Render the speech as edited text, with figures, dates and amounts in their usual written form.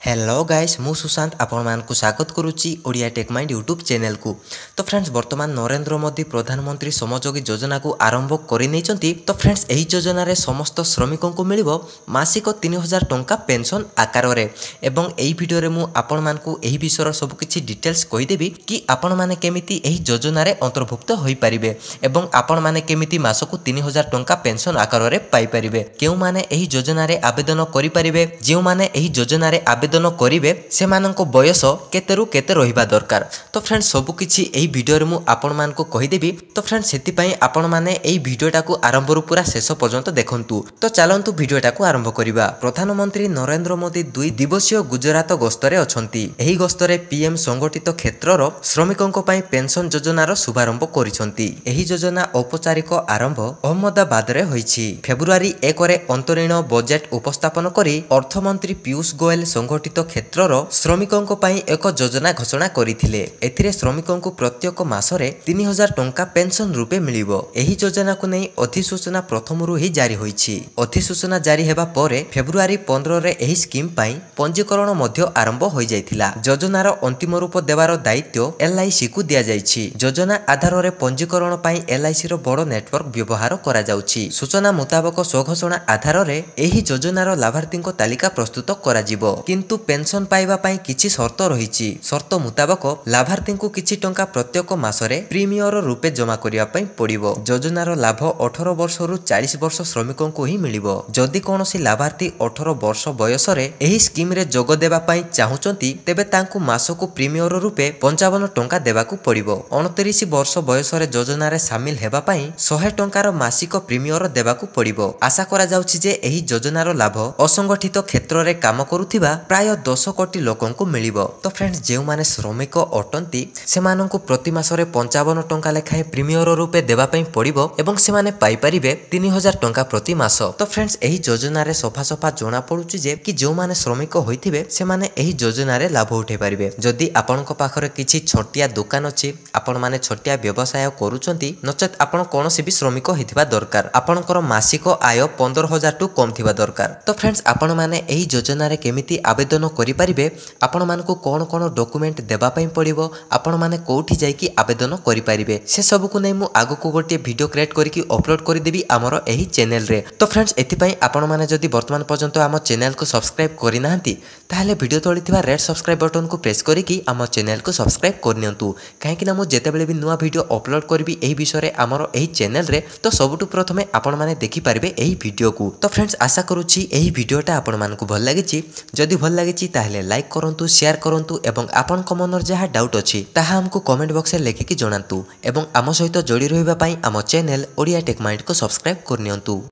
Hello guys मु सुशांत आपण मानकु स्वागत करुच्ची Odia tech mind YouTube channel को। तो फ्रेंड्स वर्तमान नरेंद्र मोदी प्रधानमंत्री श्रमयोगी योजना को आरंभ करनी। तो फ्रेंड्स यही योजना रे समस्त श्रमिकों को मिलिबो मासिक 3000 टंका पेंशन आकार रे। एवं एही वीडियो रे मु आपण मानकु एही विषय सब किछि डिटेल्स कहि देबी कि आपण माने केमिति एही योजना रे अंतर्भुक्त होई परिबे एवं आपण माने केमिति मासकु 3000 टंका पेंशन आकार रे पाई परिबे। केउ माने एही योजना रे आवेदन करि परिबे, जेउ माने एही योजना रे आवेदन करिवे सेमानंको बयस केतेरु केते रहिबा दरकार। तो फ्रेंड्स सब किछि एही वीडियो रे मु आपण मानकु कहि देबी। तो फ्रेंड्स सेति पई आपण माने एही वीडियोटा को आरंभ रु पूरा शेष पर्यंत देखंतु। तो चलंतु वीडियोटा को आरंभ करिबा। प्रधानमंत्री नरेंद्र मोदी 2 दिवसीय गुजरात गस्तरे अछंती। एही गस्तरे पीएम संगठित क्षेत्रर श्रमिकंको पई पेंशन योजनार शुभारंभ करिसंती। एही योजना औपचारिक आरंभ अहमदाबाद रे होईछि। फेब्रुआरी 1 रे अंतरीण बजेट उपस्थापन करी अर्थमंत्री पीयूष गोयल संगठित क्षेत्रर श्रमिकंको पई एक योजना घोषणा करिथिले। एथिरे श्रमिकंको प्रत्येक मासरे 3000 टंका पेंशन रूपे मिलिबो। एही योजना को नै अधिसूचना प्रथमरु ही जारी होईछि। अधिसूचना जारी हेबा परे फेब्रुआरी 15 रे एही स्कीम पई पंजीकरण मध्य आरंभ होई जायथिला। योजनार अंतिम रूप देवार दायित्व एलआईसी को दिया जायछि। योजना आधार रे पंजीकरण पई एलआईसी रो बड़ नेटवर्क व्यवहार करा जाउछि। सूचना मुताबक स्वघोषणा आधार रे एही योजनार लाभार्थीको तालिका प्रस्तुत करा जिवो। किंतु पेंशन पाइबा पई किछि शर्त रहिछि। शर्त मुताबक लाभार्थी को किछि टंका प्रत्येक मासरे प्रीमियर रूपे जमा करिया पई पड़िबो। योजनार लाभ 18 वर्ष रु 40 वर्ष श्रमिकों को ही मिलिबो। जदि कोनोसी लाभार्थी 18 वर्ष बयस रे एही स्कीम रे जोग देबा पई चाहुचंती तेबे तांकु मासको प्रीमियर रूपे 55 टंका देबाकू पड़िबो। 29 वर्ष बयस रे योजना रे शामिल हेबा पई 100 टंकार मासिक प्रीमियर देबाकू पड़िबो। आशा करा जाउछि जे एही योजनार लाभ असंगठित क्षेत्र रे काम करुथिबा प्राय 10 कोटी लोकों को मिलिबो। तो फ्रेंड्स जेउ माने श्रमिक अटंती सेमानंकु प्रति मासरे 55 टंका लेखाए प्रीमियर रूपे देबा पई पड़िबो एवं सेमाने पाई परिबे 3000 टंका प्रति मास। तो फ्रेंड्स एही योजना रे सफा सफा जोना पडुची जे कि जेउ माने श्रमिक होइथिबे सेमाने एही योजना रे लाभ उठे परिबे। जदि आपनक पाखरे किछि छोटिया दुकान अछि, आपण माने छोटिया व्यवसाय करूचंती, नचेत आपण कोनोसी भी श्रमिक हिथिबा दरकार, आपनकर मासिक आय 15000 टु कम थिबा दरकार। तो फ्रेंड्स आपण माने एही योजना रे केमिति आवेदन करि परिबे, आपण मानकु कोन कोन डॉक्यूमेंट देबा पई पड़िबो, आपण माने कोठी जाई कि आवेदन करि परिबे, से सब को नै मु आगो को गोटे वीडियो क्रिएट करी कि अपलोड करि देबी हमरो एही चैनल रे। तो फ्रेंड्स एथि पई आपण माने जदि वर्तमान पर्यंत हम चैनल को सब्सक्राइब करि नाहंती ताहले वीडियो तळि थिबा रेड सब्सक्राइब बटन को प्रेस करी कि हम चैनल को सब्सक्राइब करनियंतु। काहे कि ना मु जेते बेले भी नुवा वीडियो अपलोड करबी एही विषय रे हमरो एही चैनल रे, तो सबटु प्रथमे आपण माने देखि परिबे एही वीडियो को। तो फ्रेंड्स आशा करूची एही वीडियोटा आपण मानकु भल लागिची। जदि भल लागिची ताहले लाइक करंतु, शेयर करंतु एवं आपन को मनर जहा डाउट अछि ताहा हमकु कमेंट बॉक्स रे लेखि कि जणांतु एवं आम सहित जोड़ी रहिबा पई आम चैनल ओडिया टेक माइंड को सब्सक्राइब करनियंतु।